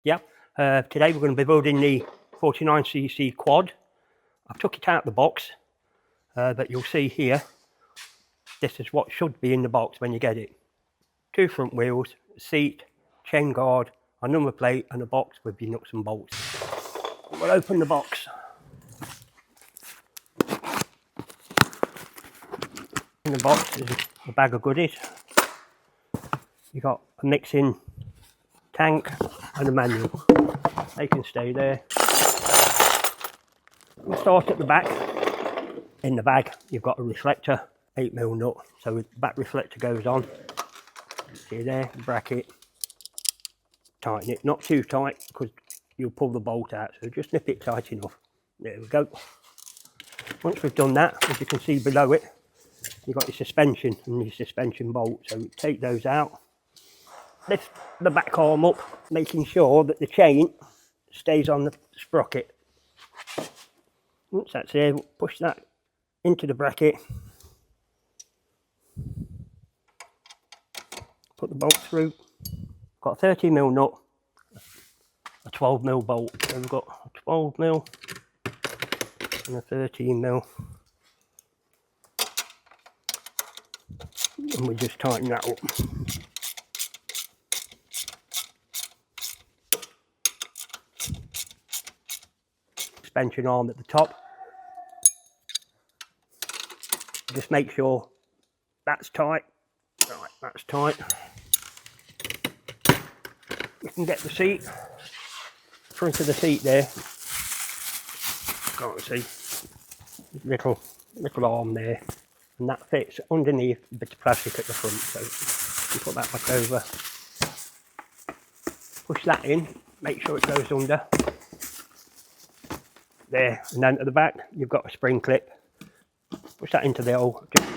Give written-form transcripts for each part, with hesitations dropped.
Yeah, today we're going to be building the 49cc quad. I've took it out of the box, but you'll see here, this is what should be in the box when you get it. 2 front wheels, a seat, chain guard, a number plate and a box with your nuts and bolts. We'll open the box. In the box is a bag of goodies. You've got a mixing tank and a manual. They can stay there. We'll start at the back. In the bag you've got a reflector, 8mm nut, so the back reflector goes on. See there, bracket. Tighten it, not too tight because you'll pull the bolt out, so just nip it tight enough. There we go. Once we've done that, as you can see below it, you've got your suspension and your suspension bolt, so take those out. Lift the back arm up, making sure that the chain stays on the sprocket. Once that's there, push that into the bracket. Put the bolt through. Got a 30mm nut, a 12mm bolt. So we've got a 12mm and a 13mm. And we just tighten that up. Suspension arm at the top. Just make sure that's tight. Right, that's tight. You can get the seat, front of the seat there. Can't see. Little arm there, and that fits underneath a bit of plastic at the front. So you put that back over. Push that in. Make sure it goes under. There, and then at the back you've got a spring clip. Push that into the hole, just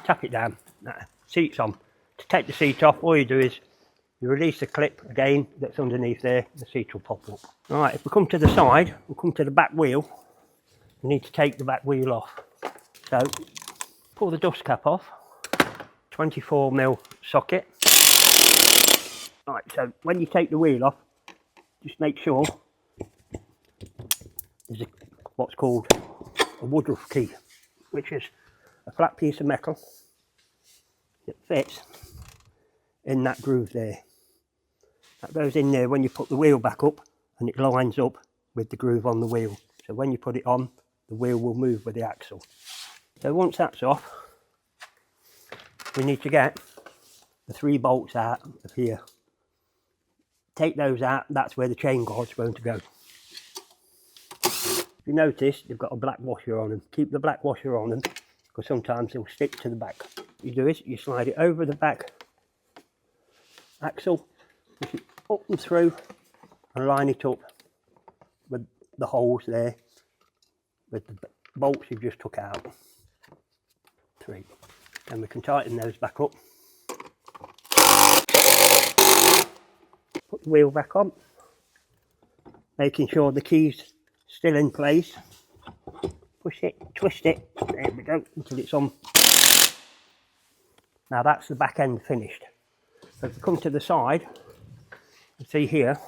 tap it down. Seat's on. To take the seat off, all you do is you release the clip again that's underneath there, the seat will pop up. Alright, if we come to the side, we'll come to the back wheel. We need to take the back wheel off. So, pull the dust cap off, 24mm socket. Right, so when you take the wheel off, just make sure there's what's called a woodruff key, which is a flat piece of metal that fits in that groove there. That goes in there when you put the wheel back up, and it lines up with the groove on the wheel. So when you put it on, the wheel will move with the axle. So once that's off, we need to get the 3 bolts out of here. Take those out, that's where the chain guard's going to go. You notice they've got a black washer on them. Keep the black washer on them because sometimes they'll stick to the back. What you do is you slide it over the back axle, push it up and through and line it up with the holes there with the bolts you've just took out. 3. Then we can tighten those back up. Put the wheel back on, making sure the key's still in place. Push it, twist it, there we go, until it's on. Now that's the back end finished. So if we come to the side, you see here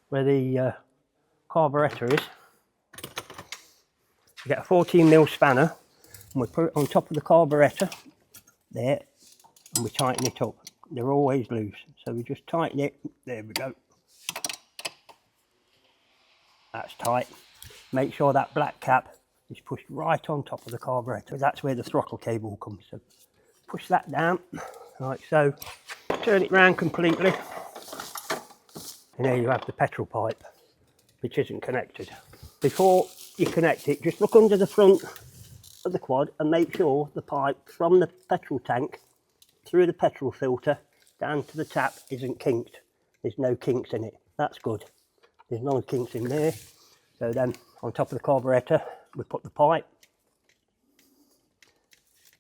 where the carburetor is, you get a 14mm spanner and we put it on top of the carburetor there and we tighten it up. They're always loose, so we just tighten it, there we go. That's tight. Make sure that black cap is pushed right on top of the carburetor. That's where the throttle cable comes. So push that down, like so. Turn it round completely. And there you have the petrol pipe, which isn't connected. Before you connect it, just look under the front of the quad and make sure the pipe from the petrol tank through the petrol filter down to the tap isn't kinked. There's no kinks in it. That's good. There's no kinks in there. So then on top of the carburetor we put the pipe.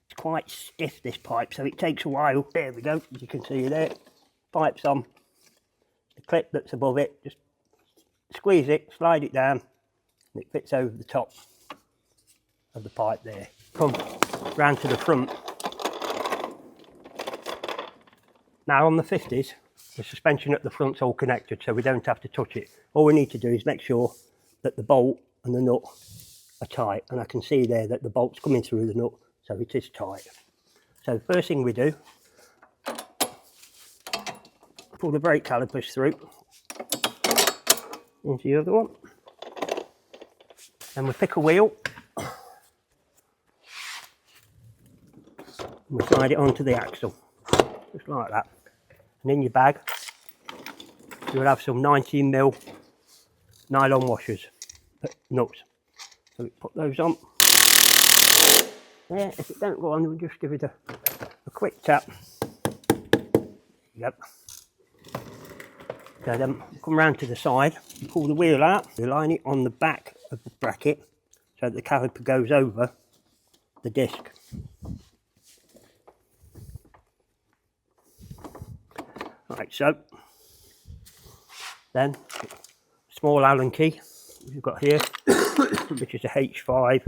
It's quite stiff, this pipe, so it takes a while. There we go, as you can see there. Pipe's on. The clip that's above it, just squeeze it, slide it down, and it fits over the top of the pipe there. Come round to the front. Now on the 50s, The suspension at the front's all connected, so we don't have to touch it. All we need to do is make sure that the bolt and the nut are tight, and I can see there that the bolt's coming through the nut, so it is tight. So first thing we do, pull the brake calipers through into the other one. Then we pick a wheel and we slide it onto the axle, just like that. And in your bag, you'll have some 19mm nylon washers, nuts. So we put those on. Yeah, if it don't go on, we'll just give it a quick tap. Yep. So then come round to the side, pull the wheel out, you line it on the back of the bracket so that the caliper goes over the disc. Right, so then small Allen key we've got here, which is a H5.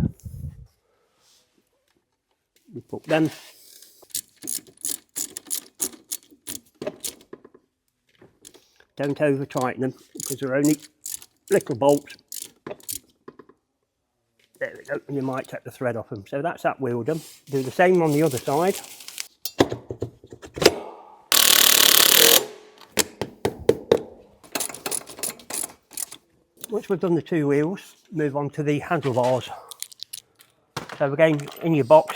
We put them. Don't over tighten them because they're only little bolts. There we go, and you might take the thread off them. So that's that wheel done. Do the same on the other side. Once we've done the two wheels, move on to the handlebars. So again, in your box,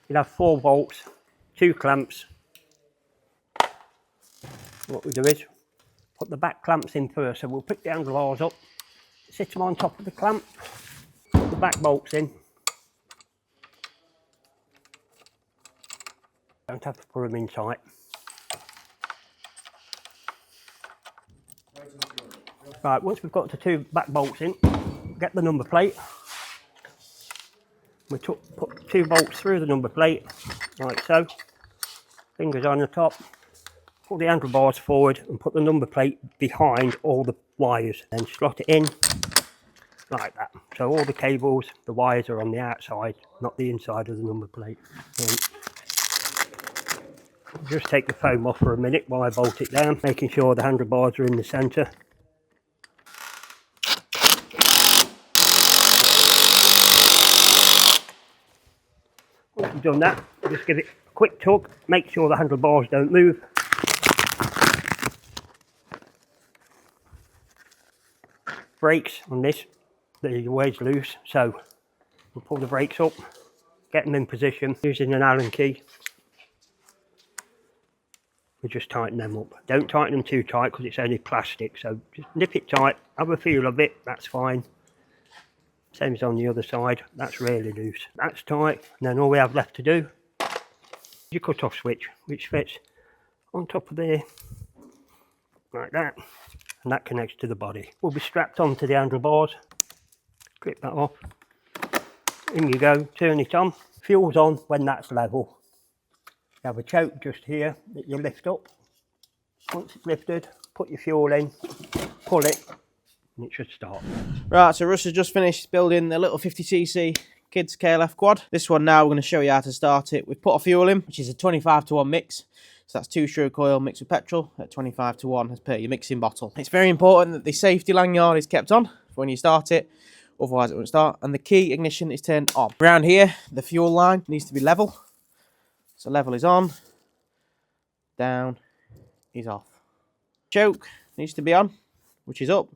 you'll have 4 bolts, 2 clamps. What we do is put the back clamps in first. So we'll pick the handlebars up, sit them on top of the clamp, put the back bolts in. Don't have to put them in tight. Right, once we've got the 2 back bolts in, get the number plate. We put 2 bolts through the number plate, like so. Fingers on the top. Pull the handlebars forward and put the number plate behind all the wires. Then slot it in like that. So all the cables, the wires are on the outside, not the inside of the number plate. And just take the foam off for a minute while I bolt it down, making sure the handlebars are in the centre. Once you've done that, just give it a quick tug, make sure the handlebars don't move. Brakes on this, they're always loose, so we'll pull the brakes up, get them in position using an Allen key. We just tighten them up. Don't tighten them too tight because it's only plastic, so just nip it tight, have a feel of it, that's fine. Same as on the other side, that's really loose. That's tight, and then all we have left to do is your cut-off switch, which fits on top of there, like that. And that connects to the body. Will be strapped onto the handlebars. Clip that off. In you go, turn it on. Fuel's on when that's level. You have a choke just here that you lift up. Once it's lifted, put your fuel in, pull it, and it should start. Right, so Russ has just finished building the little 50cc kids KLF quad. This one now we're going to show you how to start it. We've put a fuel in, which is a 25:1 mix. So that's 2-stroke oil mixed with petrol at 25:1 as per your mixing bottle. It's very important that the safety lanyard is kept on for when you start it, otherwise it won't start. And the key ignition is turned on. Around here, the fuel line needs to be level. So level is on, down is off. Choke needs to be on, which is up,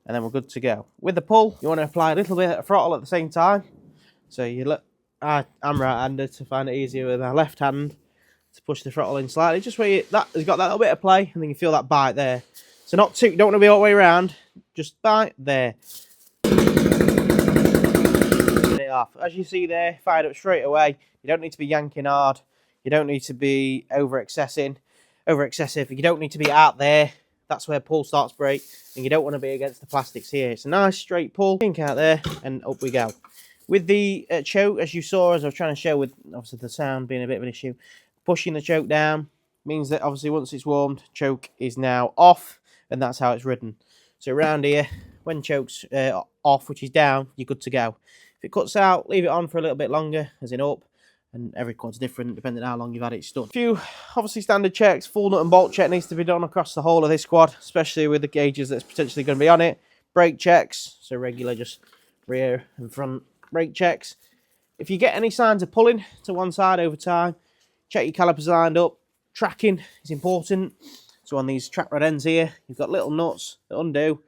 and then we're good to go. With the pull, you want to apply a little bit of throttle at the same time. So you look, I'm right-handed to find it easier with my left hand. To push the throttle in slightly, just where that has got that little bit of play, and then you feel that bite there. So not too, don't want to be all the way around, just bite there. Get it off. As you see there, fired up straight away. You don't need to be yanking hard. You don't need to be over-excessive. You don't need to be out there. That's where pull starts break, and you don't want to be against the plastics here. It's a nice straight pull. Kink out there, and up we go. With the choke, as you saw, as I was trying to show with obviously the sound being a bit of an issue, pushing the choke down means that obviously once it's warmed, choke is now off, and that's how it's ridden. So around here, when choke's off, which is down, you're good to go. If it cuts out, leave it on for a little bit longer, as in up, and every quad's different depending on how long you've had it stood. A few obviously standard checks. Full nut and bolt check needs to be done across the whole of this quad, especially with the gauges that's potentially going to be on it. Brake checks, so regular just rear and front brake checks. If you get any signs of pulling to one side over time, check your calipers lined up. Tracking is important. So on these track rod ends here, you've got little nuts that undo,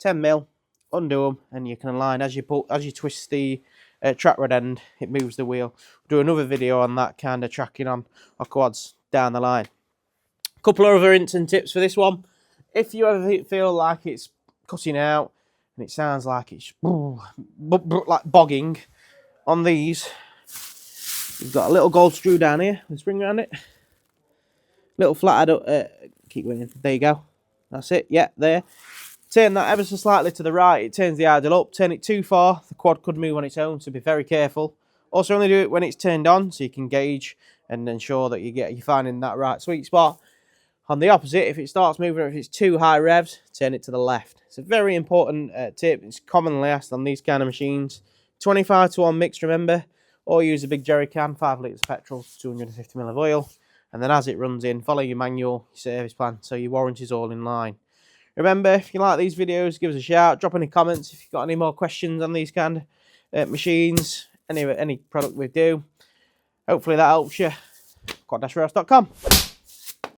10mm, undo them, and you can align as you twist the track rod end, it moves the wheel. We'll do another video on that kind of tracking on our quads down the line. A couple of other hints and tips for this one. If you ever feel like it's cutting out and it sounds like it's like bogging, on these, you've got a little gold screw down here with a spring around it. Little flathead, keep going, there you go. That's it, yeah, there. Turn that ever so slightly to the right, it turns the idle up. Turn it too far, the quad could move on its own, so be very careful. Also only do it when it's turned on, so you can gauge and ensure that you're finding that right sweet spot. On the opposite, if it starts moving or if it's too high revs, turn it to the left. It's a very important tip. It's commonly asked on these kind of machines. 25-to-1 mix, remember, or use a big jerry can, 5 litres of petrol, 250ml of oil, and then as it runs in, follow your manual, your service plan, so your warranty's all in line. Remember, if you like these videos, give us a shout, drop any comments if you've got any more questions on these kind of machines, any product we do. Hopefully that helps you. quad-rails.com